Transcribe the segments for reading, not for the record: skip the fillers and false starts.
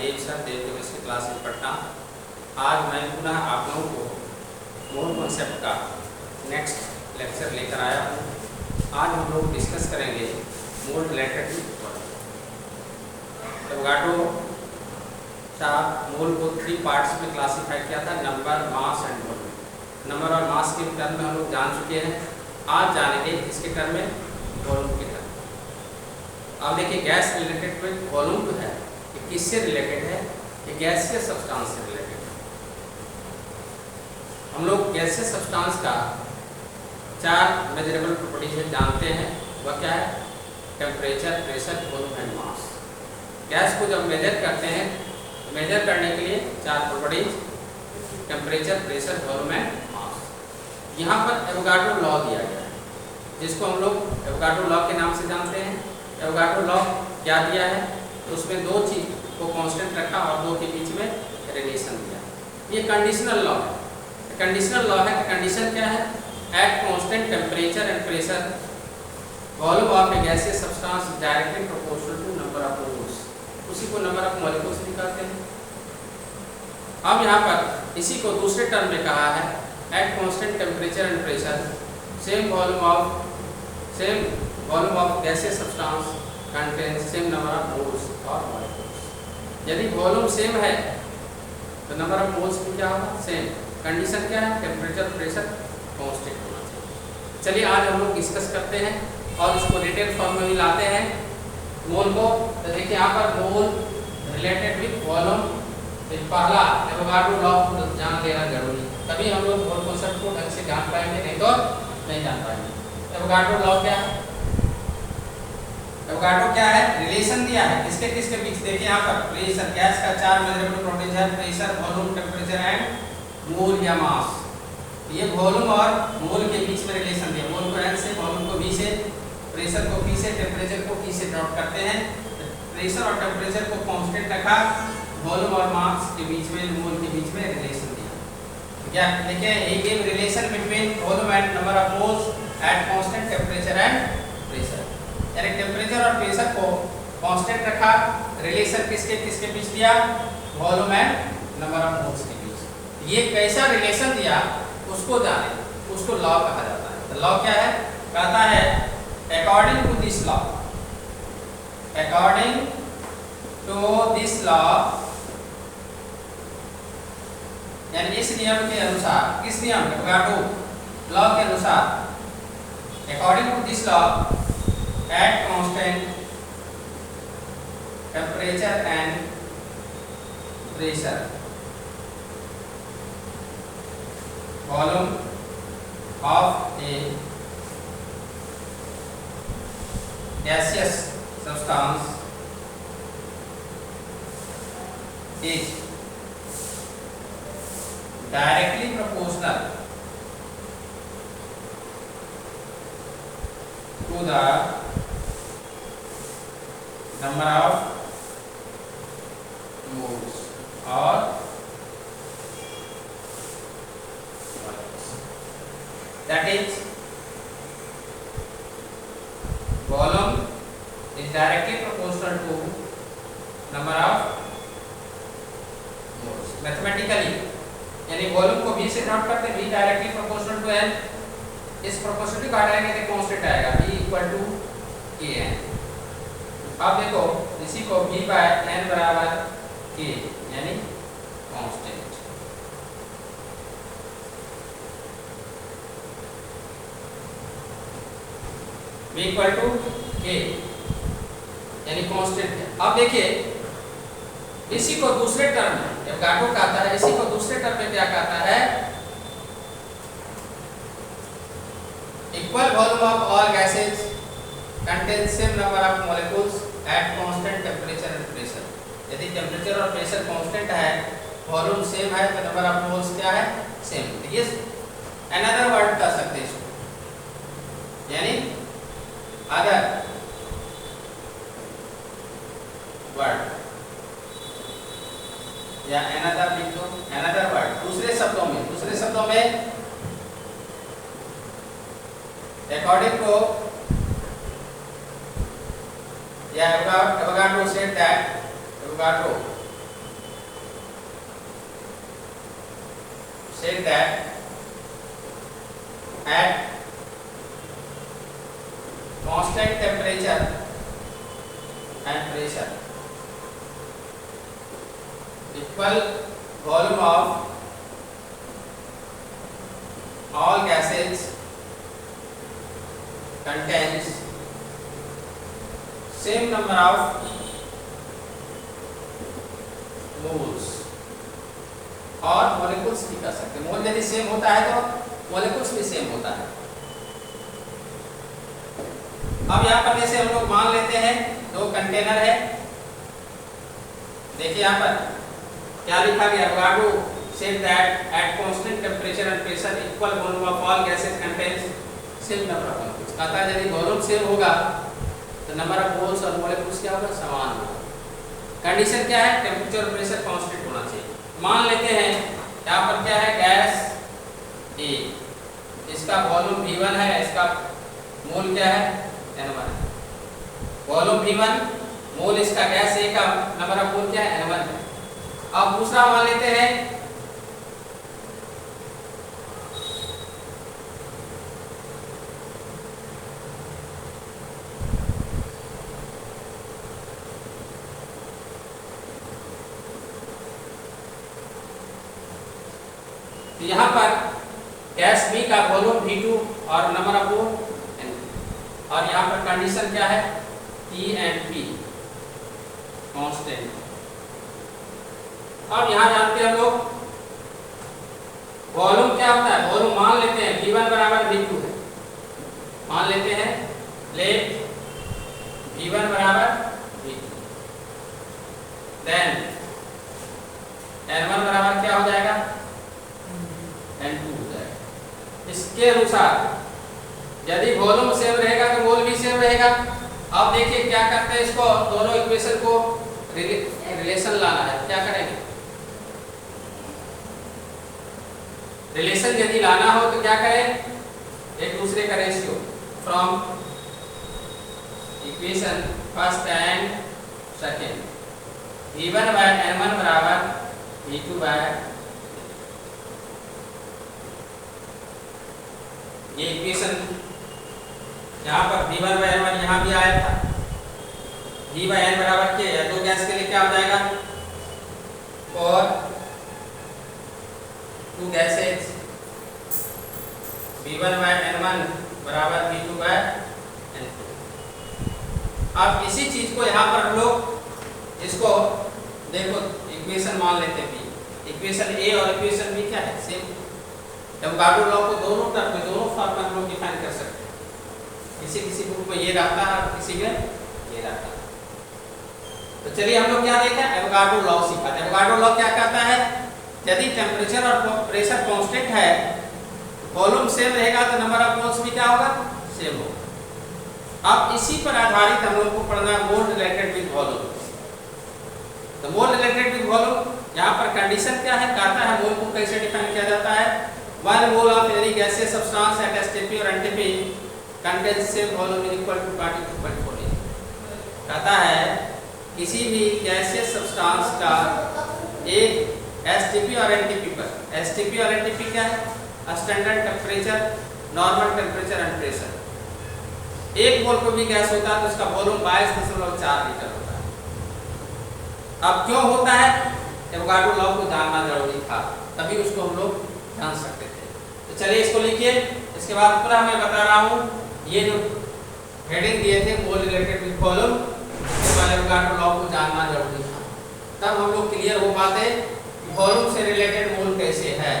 देव sir, देव chemistry classes Patna. आज मैं पुनः आप लोगों को मोल कॉन्सेप्ट का नेक्स्ट लेक्चर लेकर आया हूँ। आज हम लोग डिस्कस करेंगे मोल रिलेटेड एवोगाड्रो साहब मोल को 3 पार्ट्स में क्लासीफाई किया था, number, mass and volume. Number और मास के टर्म में हम लोग जान चुके हैं। आज जानेंगे इसके टर्म में वॉल्यूम के टर्म। अब देखिए गैस रिलेटेड में वॉल्यूम जो है ये किससे रिलेटेड है? ये गैसीय सब्सटेंस से रिलेटेड है। हम लोग गैसीय सब्सटेंस का 4 मेजरेबल प्रॉपर्टीज जानते हैं। वह क्या है? Temperature, pressure, volume and mass. Gas को जब मेजर करते हैं तो मेजर करने के लिए 4 properties, temperature, pressure, volume and mass. यहाँ पर एवोगाड्रो लॉ दिया गया है, जिसको हम लोग एवोगाड्रो लॉ के नाम से जानते हैं। एवोगाड्रो लॉ क्या दिया है? तो उसमें 2 चीज को कांस्टेंट रखा और 2 के बीच में रिलेशन दिया। ये कंडीशनल लॉ है। कंडीशनल लॉ है कि कंडीशन क्या है? At constant temperature and pressure volume of a gaseous substance directly proportional to number of moles. उसी को नंबर ऑफ मॉलिक्यूल्स दिखाते हैं। अब यहाँ पर इसी को दूसरे टर्म में कहा है at constant temperature and pressure same volume of gaseous substance contains same number of moles और मॉलिक्यूल्स। यदि वॉल्यूम सेम है तो नंबर ऑफ मोल्स भी क्या होगा? सेम। कंडीशन क्या है? टेम्परेचर, प्रेशर कांस्टेंट होना चाहिए। चलिए आज हम लोग डिस्कस करते हैं और इसको रिटेन फॉर्म में भी लाते हैं मोल को। तो देखिए यहाँ पर मोल रिलेटेड विथ वॉल्यूम, पहला एवोगाड्रो लॉ को जान लेना जरूरी है, तभी हम लोग मोल कॉन्सेप्ट को ढंग से जान पाएंगे, नहीं तो नहीं जान पाएंगे। एवोगाड्रो लॉ क्या है? एवोगाड्रो क्या है? रिलेशन दिया है किसके किसके बीच। देखिए यहाँ पर प्रेशर, गैस का 4 मेजरेबल प्रॉपर्टीज है, प्रेशर, वॉल्यूम, टेम्परेचर एंड मोल या मास। ये वॉल्यूम और मोल के बीच में रिलेशन दिया। मोल को N से, वॉल्यूम को V से, प्रेशर को P से, टेम्परेचर को T से ड्रॉप करते हैं। प्रेशर और टेम्परेचर को कांस्टेंट रखा, वॉल्यूम और मास के बीच में, मोल के बीच में रिलेशन दिया। क्या देखिए? he gave relation between volume and number of moles at constant temperature and pressure। यानी टेम्परेचर और प्रेशर को कांस्टेंट रखा, रिलेशन किसके किसके बीच दिया? Volume and number of moles के बीच। ये कैसा रिलेशन दिया उसको जाने, उसको लॉ कहा जाता है। तो लॉ क्या है? कहता है according to this law, according to this law, यानी इस नियम के अनुसार। किस नियम? एवोगाड्रो लॉ के अनुसार। According to this law at constant temperature and pressure volume of a gaseous substance is directly proportional to the number of moles or molecules, that is volume is directly proportional to number of moles mathematically। यानी volume को V से drop करते हैं, V directly proportional to N। इस proportional को हटाएंगे तो constant आएगा, V इक्वल टू Kn। अब देखो इसी को V बाय N बराबर K यानी constant. V equal to K यानी कांस्टेंट है। अब देखिए इसी को दूसरे टर्म में एवोगाड्रो कहता है, इसी को दूसरे टर्म में क्या कहता है? Equal volume of all gases contain same number of molecules at constant temperature and pressure। यदि टेम्परेचर और प्रेशर कांस्टेंट है, वॉल्यूम सेम है, तो नंबर ऑफ मोल्स क्या है? सेम। तो ये अनदर वर्ड कह सकते हैं इसको, यानी अदर वर्ड या अनदर लिख दो, अनदर वर्ड। दूसरे शब्दों में अकॉर्डिंग टू या Avogadro said that Avogadro said that at constant temperature and pressure, equal volume of all gases contains same number of moles और molecules भी कर सकते हैं। मोल यदि सेम होता है तो molecules भी सेम होता है। अब यहाँ पर जैसे हम लोग मान लेते हैं दो कंटेनर है, देखिए यहाँ पर क्या लिखा गया, Avogadro said that at constant temperature and pressure equal volume of all gases contains same number of molecules। कहता है यदि वॉल्यूम सेम होगा तो नंबर ऑफ मोल्स और मॉलिक्यूल्स क्या होगा, समान होगा। कंडीशन क्या है, टेम्परेचर और प्रेशर कांस्टेंट होना चाहिए। मान लेते हैं यहाँ पर क्या है, गैस ए, इसका वॉल्यूम V1 है, इसका मोल क्या है, N1। वॉल्यूम V1, मोल इसका गैस ए का नंबर ऑफ मोल क्या है, N1 है। अब दूसरा मान लेते हैं तो यहाँ पर गैस B का वॉल्यूम V2 और नंबर ऑफ मोल N, और यहाँ पर कंडीशन क्या है, T एंड P कांस्टेंट। अब यहाँ जानते हैं हम लोग वॉल्यूम क्या होता है, वॉल्यूम मान लेते हैं V1 बराबर V2 है, मान लेते हैं लेट V1 बराबर V2, देन N1 बराबर क्या हो जाएगा, N2 हो जाएगा। इसके अनुसार यदि वॉल्यूम सेम रहेगा तो मोल भी सेम रहेगा। अब देखिए क्या करते हैं, इसको दोनों इक्वेशन को रिलेशन लाना है, क्या करेंगे, रिलेशन यदि लाना हो तो क्या करें, एक दूसरे का ratio from equation first and second, V1 by N1 बराबर V2 बाय, ये इक्वेशन यहाँ पर V1 बाय N1 यहाँ भी आया था, V बाय N बराबर के या दो गैस के लिए क्या हो जाएगा, और to gases V1 by N1 बराबर V2 बाय N2। अब इसी चीज को यहाँ पर हम लोग इसको देखो इक्वेशन मान लेते हैं, इक्वेशन A और इक्वेशन B क्या है, सेम। एवोगाड्रो लॉ को दोनों टर्म में, दोनों फॉर्म में हम लोग डिफाइन कर सकते हैं। किसी बुक में ये रहता है, किसी में ये रहता है। तो चलिए हम लोग क्या देखें, एवोगाड्रो लॉ सीखा। एवोगाड्रो लॉ क्या कहता है, यदि टेम्परेचर और प्रेशर कांस्टेंट है, वॉल्यूम सेम रहेगा तो नंबर ऑफ मोल्स भी क्या होगा, सेम होगा। अब इसी पर आधारित हम लोग को पढ़ना है मोल रिलेटेड विद वॉल्यूम। तो मोल रिलेटेड विद वॉल्यूम, यहाँ पर कंडीशन क्या है, कहता है मोल को कैसे डिफाइन किया जाता है, 1 mole of any gaseous substance at STP or NTP contains same volume equal to 22.48। कहता है किसी भी गैसियस सब्सटेंस का एक STP और NTP पर, STP और NTP क्या है, standard temperature, normal temperature and pressure. एक मोल को भी गैस होता है तो उसका वॉल्यूम 22.4 लीटर होता है। अब क्यों होता है, एवोगाड्रो लॉ को जानना जरूरी था, तभी उसको हम लोग जान सकते थे। तो चलिए इसको लिखिए। इसके बाद पुनः मैं बता रहा हूँ, ये जो हेडिंग दिए थे मोल रिलेटेड विद वॉल्यूम, इसके बाद एवोगाड्रो लॉ को जानना जरूरी था, तब हम लोग क्लियर हो पाते वॉल्यूम से रिलेटेड मोल कैसे है।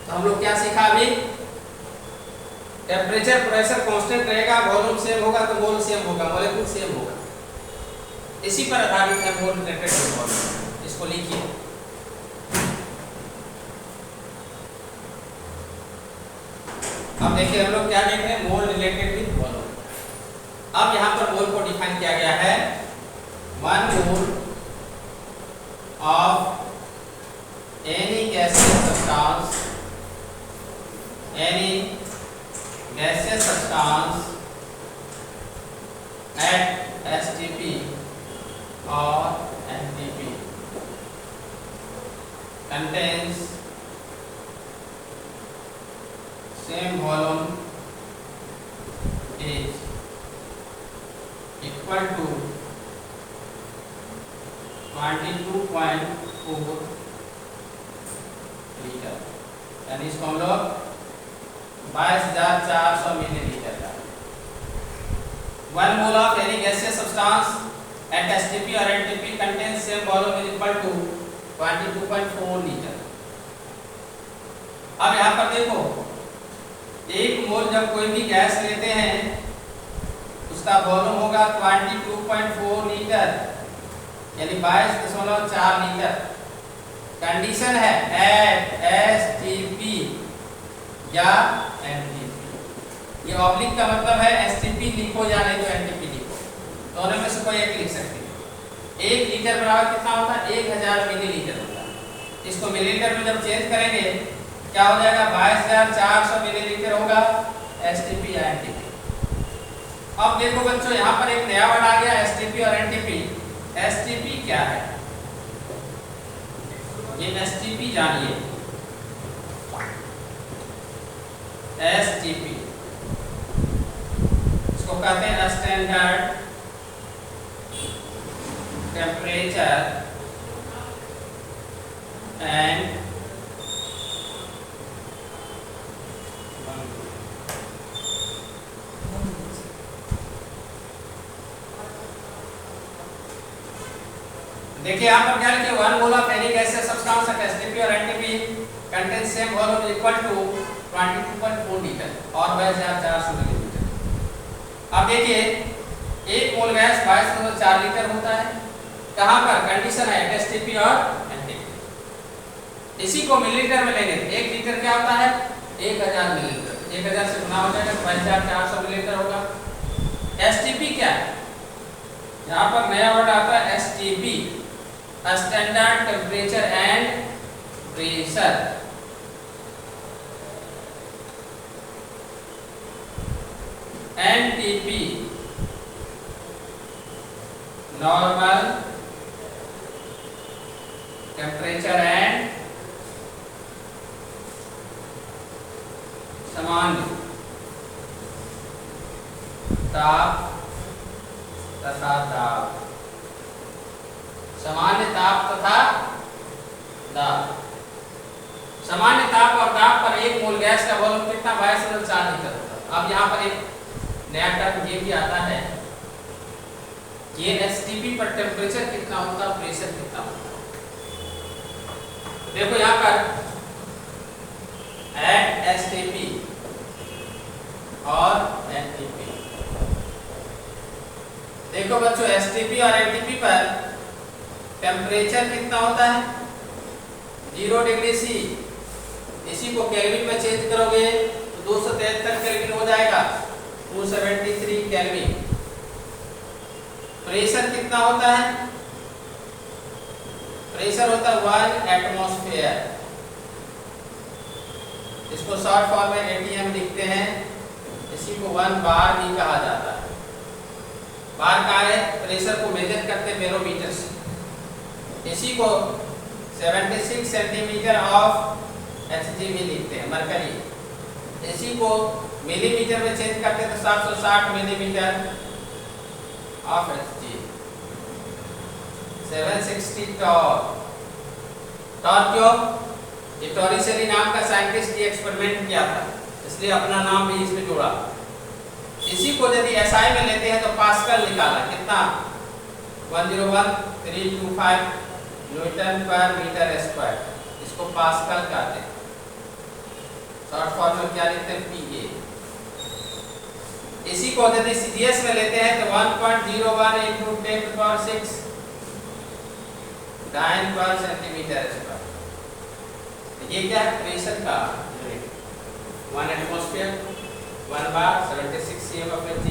तो हम लोग क्या सीखा अभी, टेम्परेचर प्रेशर कांस्टेंट रहेगा, वॉल्यूम सेम होगा तो मोल सेम होगा, मॉलिक्यूल सेम होगा। इसी पर आधारित है मोल रिलेटेड विद वॉल्यूम। इसको लिखिए। अब देखिए हम लोग क्या देख रहे हैं, मोल रिलेटेड विद वॉल्यूम। अब यहाँ पर मोल को डिफाइन किया गया है, 1 mole of any gaseous substance, any gaseous substance at STP or NTP contains same volume is equal to 22.4 litre, यानी इसको हम लोग 22,400 मिलीलीटर का 1 mole of any gaseous substance at STP or NTP contains same volume is equal to 22.4 litre. अब यहाँ पर देखो, 1 मोल जब कोई भी गैस लेते हैं उसका वॉल्यूम होगा 22.4 लीटर, यानी 22.4 लीटर। कंडीशन है एट STP या NTP। ये ऑब्लिक का मतलब है STP लिखो या नहीं तो NTP लिखो, दोनों में से कोई एक लिख सकते हैं। 1 लीटर बराबर कितना होता है? 1000 मिलीलीटर होता है। इसको मिलीलीटर में जब चेंज करेंगे क्या हो जाएगा? 22,400 मिलीलीटर होगा STP या NTP। अब देखो बच्चों, यहाँ पर एक नया वर्ड आ गया STP और NTP। STP क्या है? ये STP जानिए। STP इसको कहते हैं स्टैंडर्ड टेम्परेचर एंड देखिए यहाँ पर क्या लिखे? 1 mole of any gaseous substance at STP और NTP contain same volume equal to 22.4 litre और 22,400 मिलीलीटर। अब देखिए 1 मोल गैस 22.4 लीटर होता है। कहाँ पर? कंडीशन है एट STP और NTP। इसी को मिलीलीटर में लेंगे। 1 लीटर क्या होता है? 1000 मिलीलीटर। 1000 से गुना हो जाएगा, 22,400 मिलीलीटर होगा। STP क्या है? यहाँ पर नया वर्ड आता है STP, standard temperature and pressure. NTP normal temperature and सामान्य ताप तथा दाब। सामान्य ताप तथा दाब। सामान्य ताप और दाब पर 1 मोल गैस का वॉल्यूम कितना? 22.4 लीटर होता है। अब यहाँ पर एक नया टर्म ये भी आता है, ये STP पर टेम्परेचर कितना होता है, प्रेशर कितना होता है। देखो यहाँ पर एट STP और NTP। देखो बच्चों, STP और NTP पर टेम्परेचर कितना होता है? 0 डिग्री C। इसी को केल्विन में चेंज करोगे तो 273 केल्विन हो जाएगा, 273 केल्विन। प्रेशर कितना होता है? प्रेशर होता है 1 एटमॉस्फेयर। इसको शॉर्ट फॉर्म में ATM लिखते हैं। इसी को 1 बार भी कहा जाता है। बार का है? प्रेशर को मेजर करते हैं बैरोमीटर से। इसी को 76 सेंटीमीटर ऑफ Hg भी लिखते हैं, मरकरी। इसी को मिलीमीटर में चेंज करते हैं तो 760 millimetre of Hg। 760 torr. Torr क्यों? ये टॉरिसेली नाम का साइंटिस्ट ये एक्सपेरिमेंट किया था, इसलिए अपना नाम भी इसमें जोड़ा। इसी को यदि SI में लेते हैं तो पास्कल निकाला, कितना? 101,325 न्यूटन पर मीटर स्क्वायर। इसको पास्कल कहते हैं। शॉर्ट फॉर्म में क्या लिखते हैं? PA। इसी को यदि CGS में लेते हैं तो 1.01 × 10⁶ डाइन पर सेंटीमीटर स्क्वायर। ये क्या है? प्रेशर का unit. 1 atmosphere, 1 bar 76 cm of Hg,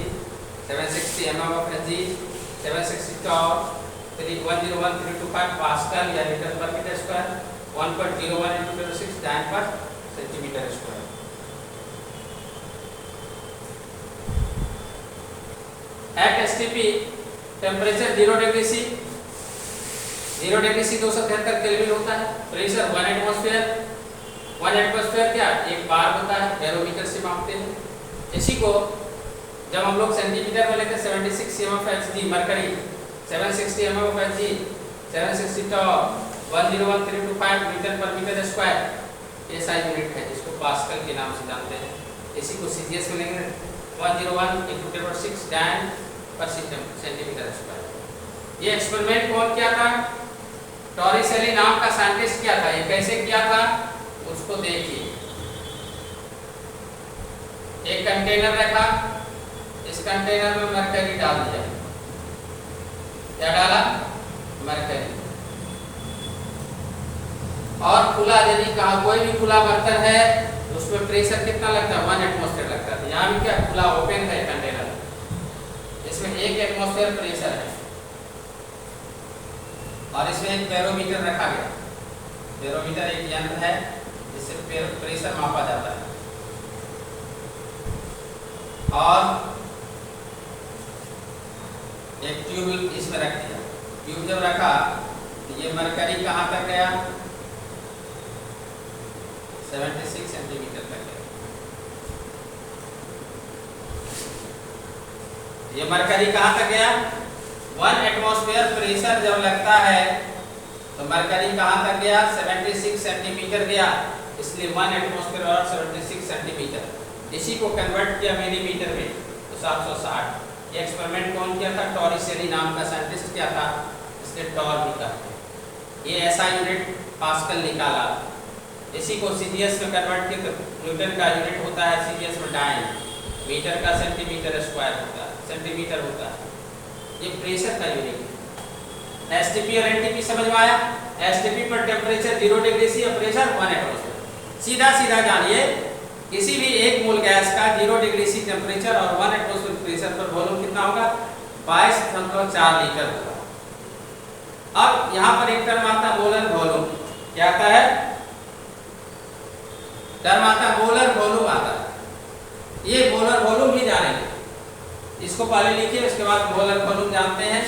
760 mm of Hg, 760 टॉर, 101,325 पास्कल या मीटर पर मीटर स्क्वायर, 1.01 × 10⁶ डाइन पर centimetre square. At STP temperature 0 degree C, 0 degree C 273 kelvin होता है। प्रेशर 1 एटमॉस्फेयर, 1 एटमॉस्फेयर क्या एक बार होता है, बैरोमीटर से मापते हैं। इसी को जब हम लोग सेंटीमीटर में लेते हैं 76 cm of Hg mercury, 760 mm of Hg, 760 torr, 101,325 metre पर मीटर स्क्वायर, ऐसा यूनिट है जिसको पास्कल के नाम से जानते हैं। इसी को सीजीएस में लेंगे 101 × 10⁶ डायन पर सेंटीमीटर स्क्वायर। ये एक्सपेरिमेंट कौन किया था? टॉरिसेली नाम का साइंटिस्ट किया था। ये कैसे किया था उसको देखिए। एक कंटेनर रखा, इस कंटेनर में मरकरी डाल दिया। क्या डाला? मरकरी। और खुला यदि कहा कोई भी खुला बर्तन है उसमें प्रेशर कितना लगता है? 1 एटमॉस्फेयर लगता है। यहाँ भी क्या खुला ओपन है कंटेनर, इसमें 1 एटमॉस्फेयर प्रेशर है और इसमें एक बैरोमीटर रखा गया। बैरोमीटर एक यंत्र है जिससे प्रेशर मापा जाता है। और एक ट्यूब इसमें रख दिया। ट्यूब जब रखा तो ये मरकरी कहाँ तक गया? 76 सेंटीमीटर तक गया। ये मरकरी कहाँ तक गया? 1 एटमॉस्फेयर प्रेशर जब लगता है तो मरकरी कहाँ तक गया? 76 सेंटीमीटर गया। इसलिए 1 एटमॉस्फेयर और 76 सेंटीमीटर। इसी को कन्वर्ट किया मिलीमीटर में तो 760। ये एक्सपेरिमेंट कौन किया था? टॉरिसेली नाम का साइंटिस्ट किया था, इसलिए टॉर भी कहते हैं। ये ऐसा यूनिट पास्कल निकाला। इसी को सीजीएस में कन्वर्ट किया तो न्यूटन का यूनिट होता है सीजीएस में डायन, मीटर का सेंटीमीटर स्क्वायर होता है, सेंटीमीटर होता है। ये प्रेशर का यूनिट है। एसटीपी और एनटीपी समझ में आया? एसटीपी पर टेम्परेचर 0 डिग्री सी और प्रेशर 1 एटमॉस्फेयर। सीधा सीधा जानिए किसी भी एक मोल गैस का 0 डिग्री सी टेम्परेचर और 1 एटमॉस्फेयर प्रेशर पर वॉल्यूम कितना होगा? 22.4 लीटर होगा। अब यहाँ पर एक टर्म आता है मोलर वॉल्यूम। क्या आता है? टर्म आता है मोलर वॉल्यूम आता है। ये मोलर वॉल्यूम ही जानेंगे। इसको पहले लिखिए, उसके बाद मोलर वॉल्यूम जानते हैं।